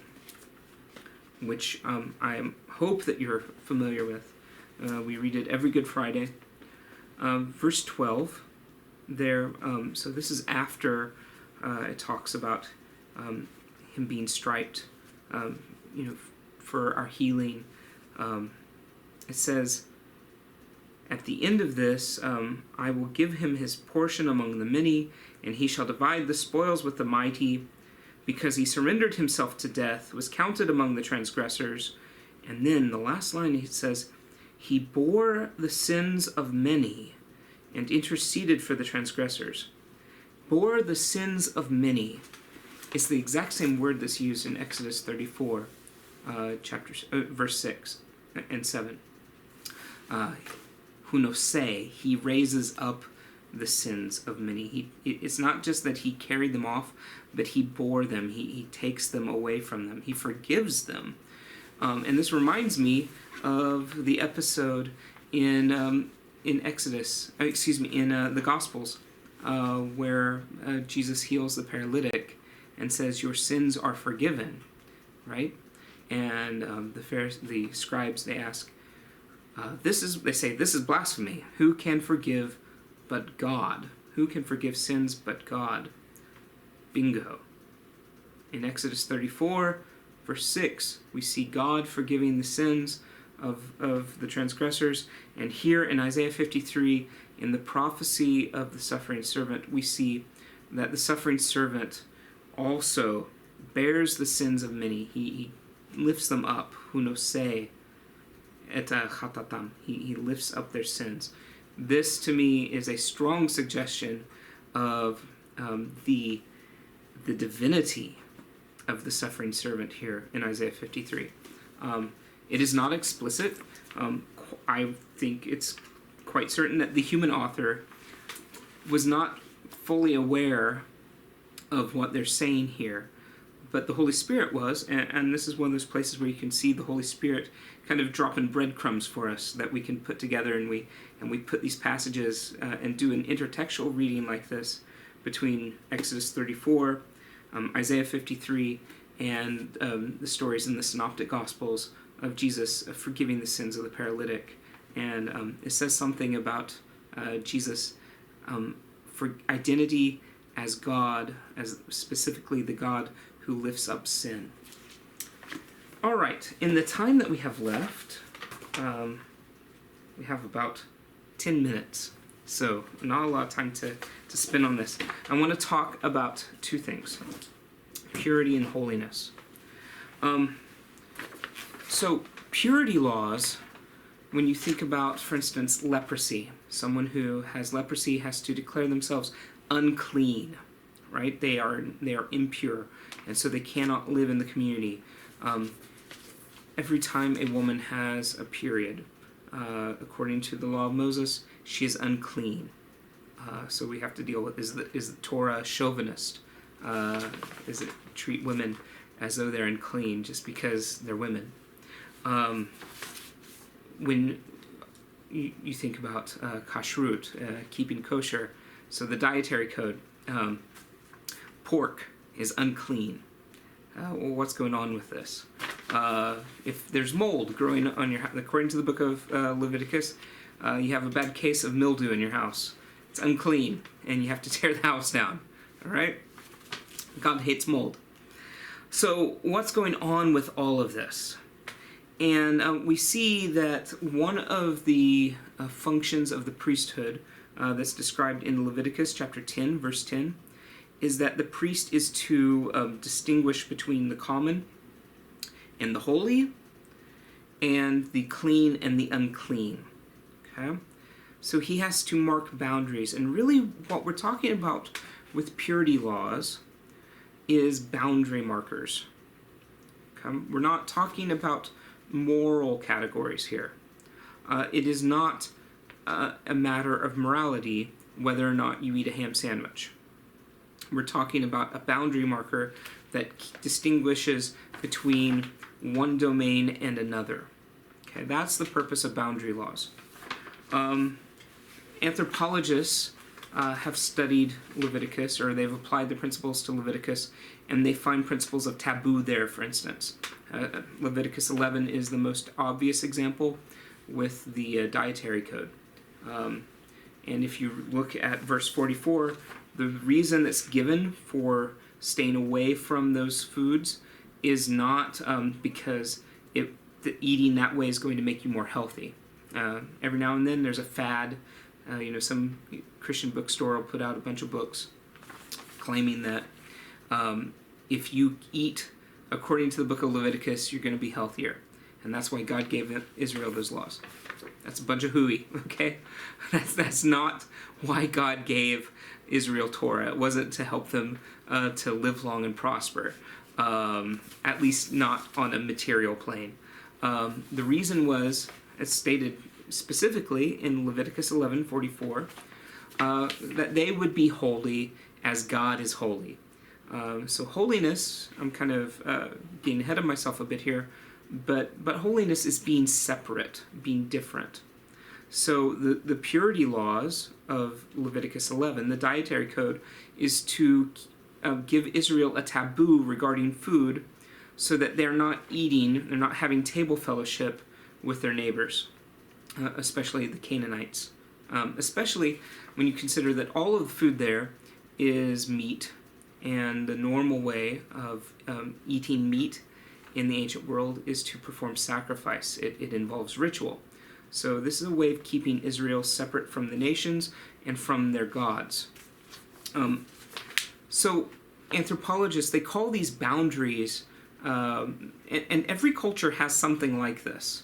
which I hope that you're familiar with. We read it every Good Friday. Verse 12, there. So this is after it talks about him being striped, for our healing. It says, at the end of this, I will give him his portion among the many, and he shall divide the spoils with the mighty, because he surrendered himself to death, was counted among the transgressors. And then the last line, he says, he bore the sins of many and interceded for the transgressors. Bore the sins of many. It's the exact same word that's used in Exodus 34, verse 6 and 7. Hunosei, he raises up the sins of many. It's not just that he carried them off, but he bore them. He takes them away from them. He forgives them. And this reminds me of the episode in Exodus, in the Gospels, where Jesus heals the paralytic and says, "Your sins are forgiven," right? And the scribes, they ask, they say, "This is blasphemy. Who can forgive but God? Who can forgive sins but God?" Bingo. In Exodus 34, verse 6, we see God forgiving the sins of the transgressors. And here in Isaiah 53, in the prophecy of the suffering servant, we see that the suffering servant also bears the sins of many. He lifts them up. Hunosei et chatatam. He lifts up their sins. This, to me, is a strong suggestion of the divinity of the suffering servant here in Isaiah 53. It is not explicit. I think it's quite certain that the human author was not fully aware of what they're saying here, but the Holy Spirit was, and this is one of those places where you can see the Holy Spirit kind of dropping breadcrumbs for us that we can put together, and we put these passages and do an intertextual reading like this between Exodus 34, Isaiah 53, and the stories in the Synoptic Gospels of Jesus forgiving the sins of the paralytic. And it says something about Jesus for identity as God, as specifically the God who lifts up sin. All right, in the time that we have left, we have about 10 minutes, so not a lot of time to spend on this. I want to talk about two things: purity and holiness. So purity laws, when you think about, for instance, leprosy, someone who has leprosy has to declare themselves unclean, right? They are impure, and so they cannot live in the community. Every time a woman has a period, according to the law of Moses, she is unclean. So we have to deal with, is the Torah chauvinist? Is it treat women as though they're unclean just because they're women? When you think about kashrut, keeping kosher, so the dietary code, pork is unclean. Well, what's going on with this? If there's mold growing on your house, according to the book of Leviticus, you have a bad case of mildew in your house. It's unclean, and you have to tear the house down. All right? God hates mold. So what's going on with all of this? And we see that one of the functions of the priesthood that's described in Leviticus chapter 10, verse 10, is that the priest is to distinguish between the common and the holy, and the clean and the unclean. Okay? So he has to mark boundaries. And really what we're talking about with purity laws is boundary markers. Okay? We're not talking about moral categories here. It is not a matter of morality whether or not you eat a ham sandwich. We're talking about a boundary marker that distinguishes between one domain and another. Okay, that's the purpose of boundary laws. Anthropologists have studied Leviticus, or they've applied the principles to Leviticus, and they find principles of taboo there, for instance. Leviticus 11 is the most obvious example with the dietary code. And if you look at verse 44, the reason that's given for staying away from those foods is not because eating that way is going to make you more healthy. Every now and then there's a fad. Some Christian bookstore will put out a bunch of books claiming that if you eat according to the book of Leviticus, you're going to be healthier. And that's why God gave Israel those laws. That's a bunch of hooey, okay? That's not why God gave Israel Torah. It wasn't to help them to live long and prosper, at least not on a material plane. The reason was, as stated specifically in Leviticus 11:44, that they would be holy as God is holy. So holiness, I'm kind of getting ahead of myself a bit here, but holiness is being separate, being different. So the purity laws of Leviticus 11, the dietary code, is to give Israel a taboo regarding food so that they're not having table fellowship with their neighbors, especially the Canaanites. Especially when you consider that all of the food there is meat, and the normal way of eating meat in the ancient world is to perform sacrifice. It involves ritual. So this is a way of keeping Israel separate from the nations and from their gods. So anthropologists, they call these boundaries, and every culture has something like this.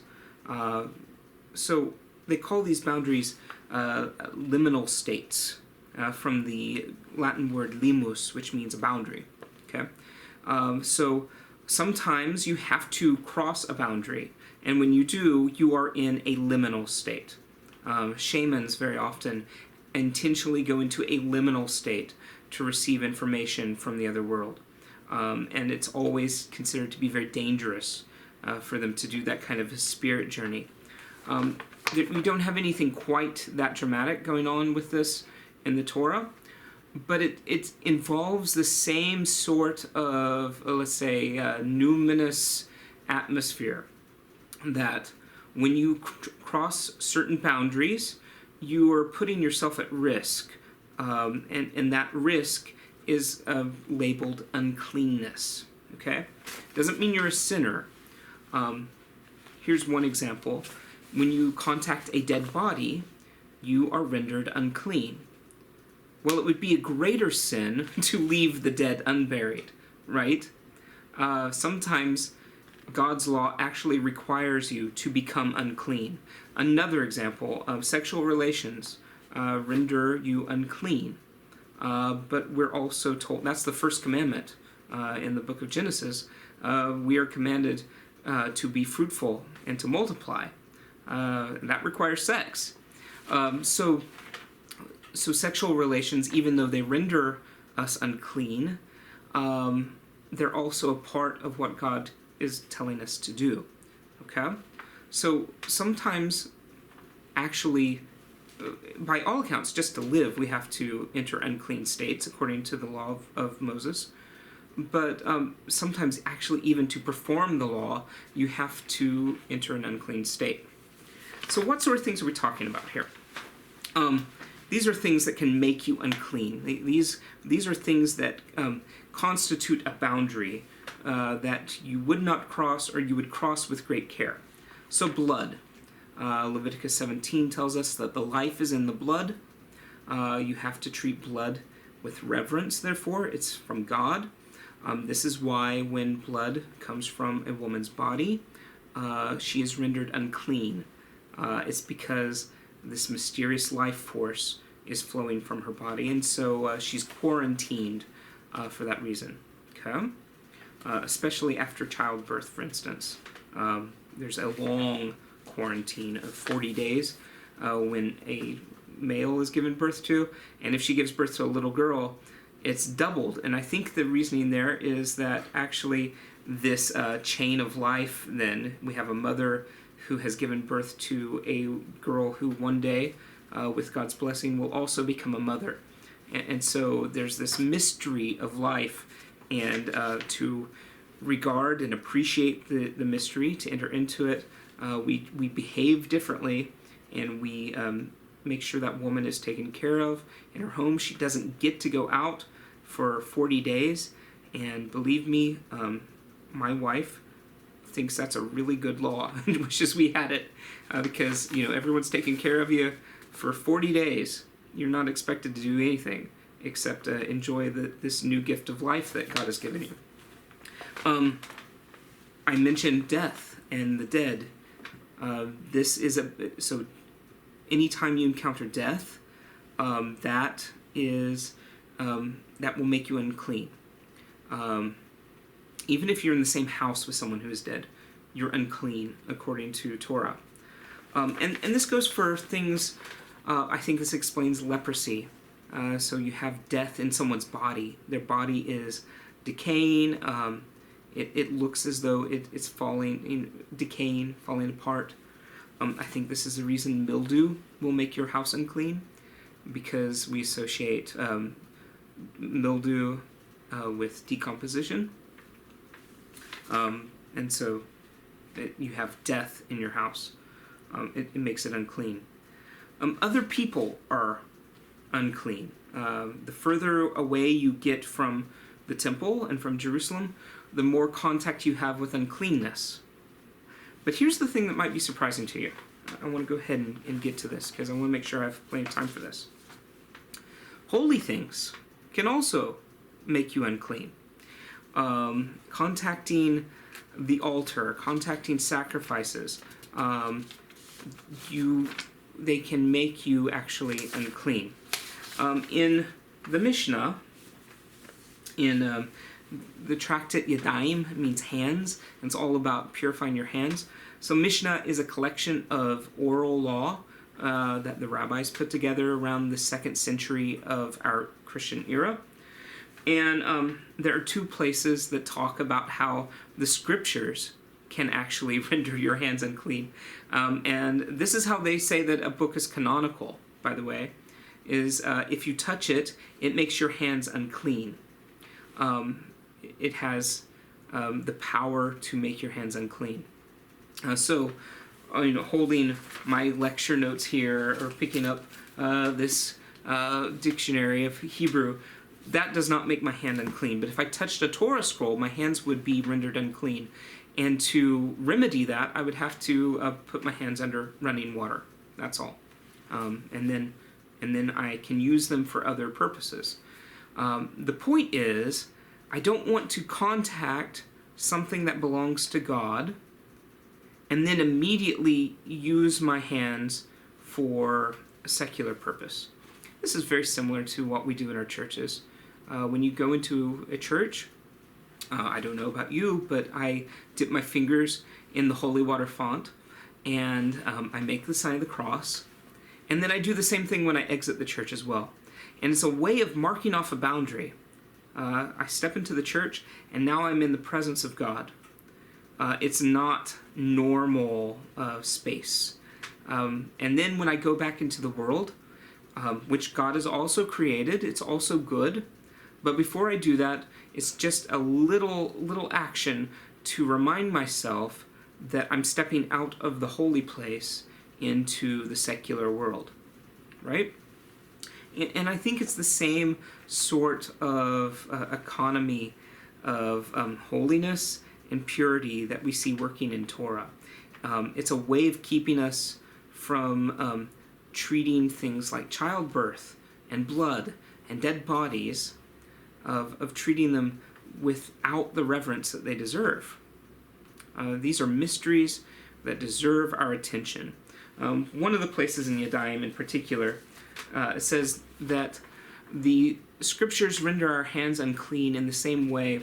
So they call these boundaries liminal states, from the Latin word limus, which means a boundary. Okay, so sometimes you have to cross a boundary, and when you do, you are in a liminal state. Shamans very often intentionally go into a liminal state to receive information from the other world, and it's always considered to be very dangerous for them to do that kind of a spirit journey. We don't have anything quite that dramatic going on with this in the Torah, but it involves the same sort of, let's say, numinous atmosphere, that when you cross certain boundaries, you are putting yourself at risk, and that risk is labeled uncleanness. Okay? Doesn't mean you're a sinner. Here's one example. When you contact a dead body, you are rendered unclean. Well, it would be a greater sin to leave the dead unburied, right? Sometimes God's law actually requires you to become unclean. Another example of sexual relations render you unclean. But we're also told, that's the first commandment in the book of Genesis, we are commanded to be fruitful and to multiply. That requires sex. So sexual relations, even though they render us unclean, they're also a part of what God is telling us to do. Okay? So sometimes, actually, by all accounts, just to live, we have to enter unclean states according to the law of Moses. But sometimes, actually, even to perform the law, you have to enter an unclean state. So what sort of things are we talking about here? These are things that can make you unclean. These are things that constitute a boundary that you would not cross, or you would cross with great care. So blood. Leviticus 17 tells us that the life is in the blood. You have to treat blood with reverence, therefore. It's from God. This is why when blood comes from a woman's body, she is rendered unclean. It's because this mysterious life force is flowing from her body, and so she's quarantined for that reason. Okay? Especially after childbirth, for instance. There's a long quarantine of 40 days when a male is given birth to, and if she gives birth to a little girl, it's doubled. And I think the reasoning there is that actually this chain of life, then we have a mother who has given birth to a girl who one day, with God's blessing, will also become a mother. And so there's this mystery of life, and to regard and appreciate the mystery, to enter into it, we behave differently, and we make sure that woman is taken care of in her home. She doesn't get to go out for 40 days, and believe me, my wife thinks that's a really good law and wishes we had it, because everyone's taking care of you for 40 days. You're not expected to do anything except enjoy this new gift of life that God has given you. I mentioned death and the dead. This is so anytime you encounter death, that will make you unclean. Even if you're in the same house with someone who is dead, you're unclean according to Torah. And this goes for things I think this explains leprosy. So you have death in someone's body. Their body is decaying. It looks as though it's decaying, falling apart. I think this is the reason mildew will make your house unclean, because we associate mildew with decomposition. And so you have death in your house. It makes it unclean. Other people are unclean. The further away you get from the temple and from Jerusalem, the more contact you have with uncleanness. But here's the thing that might be surprising to you. I want to go ahead and get to this, because I want to make sure I have plenty of time for this. Holy things can also make you unclean. Contacting the altar, contacting sacrifices, they can make you actually unclean. In the Mishnah, in the tractate Yadayim, means hands, and it's all about purifying your hands. So Mishnah is a collection of oral law that the rabbis put together around the 2nd century of our Christian era. And there are 2 places that talk about how the scriptures can actually render your hands unclean. And this is how they say that a book is canonical, by the way, is if you touch it, it makes your hands unclean. It has the power to make your hands unclean. So, holding my lecture notes here, or picking up this dictionary of Hebrew, that does not make my hand unclean. But if I touched a Torah scroll, my hands would be rendered unclean. And to remedy that, I would have to put my hands under running water. That's all. And then I can use them for other purposes. The point is, I don't want to contact something that belongs to God and then immediately use my hands for a secular purpose. This is very similar to what we do in our churches. When you go into a church, I don't know about you, but I dip my fingers in the holy water font, and I make the sign of the cross, and then I do the same thing when I exit the church as well. And it's a way of marking off a boundary. I step into the church, and now I'm in the presence of God. It's not normal space. And then when I go back into the world, which God has also created, it's also good. But before I do that, it's just a little action to remind myself that I'm stepping out of the holy place into the secular world, right? And I think it's the same sort of economy of holiness and purity that we see working in Torah. It's a way of keeping us from treating things like childbirth and blood and dead bodies, of treating them without the reverence that they deserve. These are mysteries that deserve our attention. One of the places in Yadayim in particular says that the scriptures render our hands unclean in the same way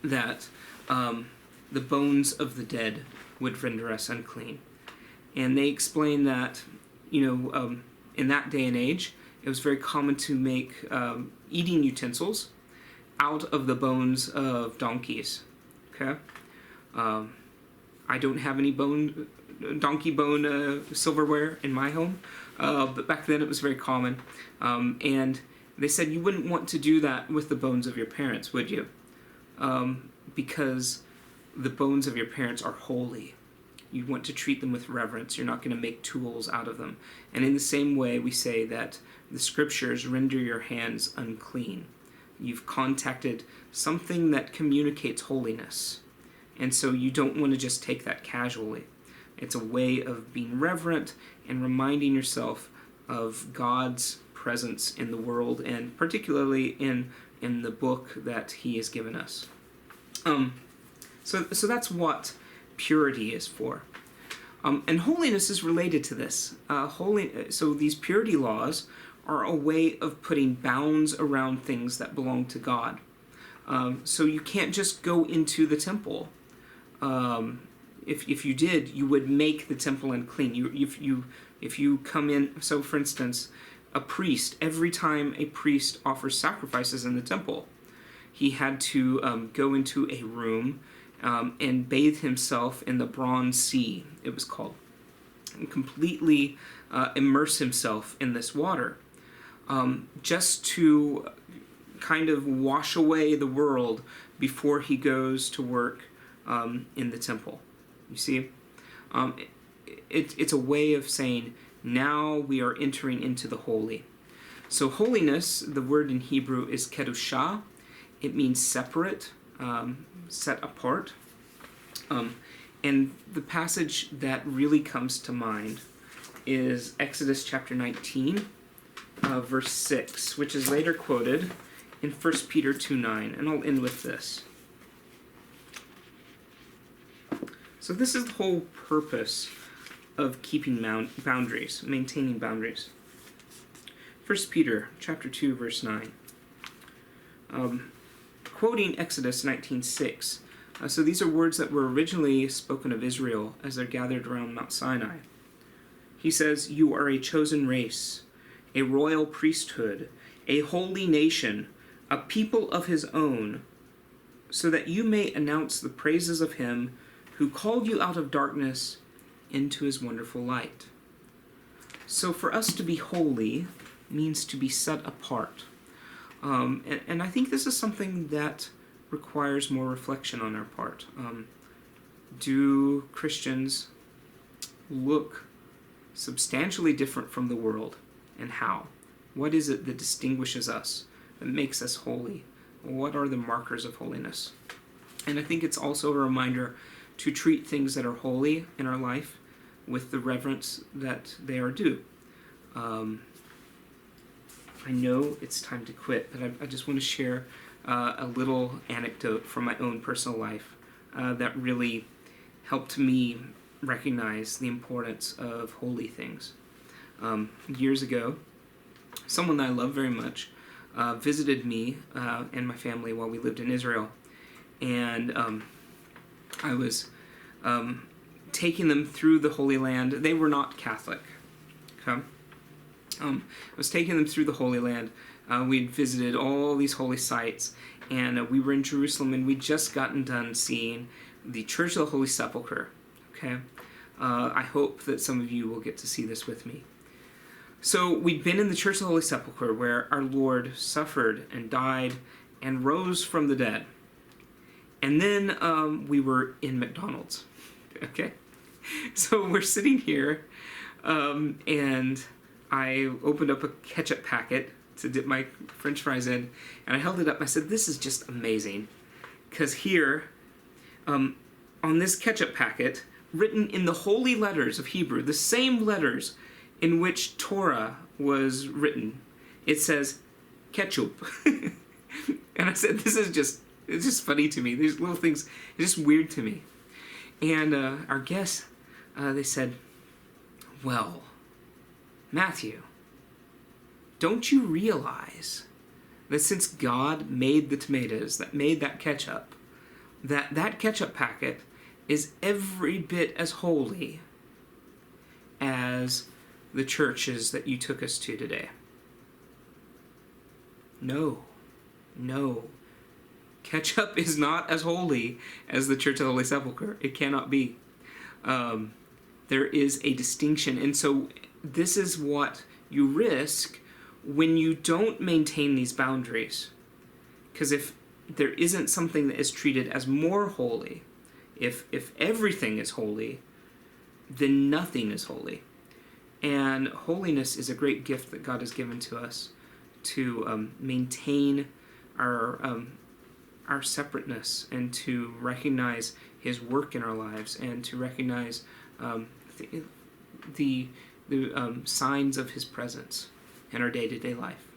that the bones of the dead would render us unclean. And they explain that, in that day and age, it was very common to make eating utensils out of the bones of donkeys. Okay? I don't have any donkey bone silverware in my home, but back then it was very common. And they said you wouldn't want to do that with the bones of your parents, would you? Because the bones of your parents are holy. You want to treat them with reverence. You're not going to make tools out of them. And in the same way, we say that the scriptures render your hands unclean. You've contacted something that communicates holiness. And so you don't want to just take that casually. It's a way of being reverent and reminding yourself of God's presence in the world, and particularly in the book that He has given us. So that's what purity is for. And holiness is related to this. So these purity laws are a way of putting bounds around things that belong to God. So you can't just go into the temple. If you did, you would make the temple unclean. If you If you come in, so for instance, a priest, every time a priest offers sacrifices in the temple, he had to go into a room and bathe himself in the bronze sea, it was called, and completely immerse himself in this water, just to kind of wash away the world before he goes to work in the temple. You see? It's a way of saying, now we are entering into the holy. So holiness, the word in Hebrew is kedushah. It means separate, set apart. And the passage that really comes to mind is Exodus chapter 19, verse 6, which is later quoted in 1 Peter 2:9. And I'll end with this. So this is the whole purpose of keeping boundaries, maintaining boundaries. 1 Peter chapter 2, verse 9. Quoting Exodus 19:6. So these are words that were originally spoken of Israel as they're gathered around Mount Sinai. He says, "You are a chosen race, a royal priesthood, a holy nation, a people of his own, so that you may announce the praises of him who called you out of darkness into his wonderful light." So for us to be holy means to be set apart. And I think this is something that requires more reflection on our part. Do Christians look substantially different from the world, and how? What is it that distinguishes us, that makes us holy? What are the markers of holiness? And I think it's also a reminder to treat things that are holy in our life with the reverence that they are due. I know it's time to quit, but I just want to share a little anecdote from my own personal life that really helped me recognize the importance of holy things. Years ago, someone that I love very much visited me and my family while we lived in Israel, and I was taking them through the Holy Land. They were not Catholic. Okay? I was taking them through the Holy Land. We'd visited all these holy sites, and we were in Jerusalem, and we'd just gotten done seeing the Church of the Holy Sepulchre. Okay? I hope that some of you will get to see this with me. So we'd been in the Church of the Holy Sepulchre, where our Lord suffered and died and rose from the dead. And then we were in McDonald's. Okay? So we're sitting here, and I opened up a ketchup packet to dip my French fries in, and I held it up and I said, "This is just amazing." Because here, on this ketchup packet, written in the holy letters of Hebrew, the same letters in which Torah was written, it says, ketchup. And I said, it's just funny to me. These little things, it's just weird to me. And our guests, they said, "Well, Matthew, don't you realize that since God made the tomatoes, that made that ketchup, that ketchup packet is every bit as holy as the churches that you took us to today?" No. Ketchup is not as holy as the Church of the Holy Sepulchre. It cannot be. There is a distinction. And so this is what you risk when you don't maintain these boundaries. Because if there isn't something that is treated as more holy, if everything is holy, then nothing is holy. And holiness is a great gift that God has given to us to maintain our separateness, and to recognize his work in our lives, and to recognize the signs of his presence in our day-to-day life.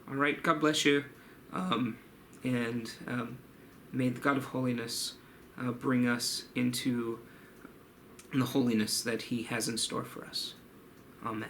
All right, God bless you, and may the God of holiness bring us into the holiness that he has in store for us. Amen.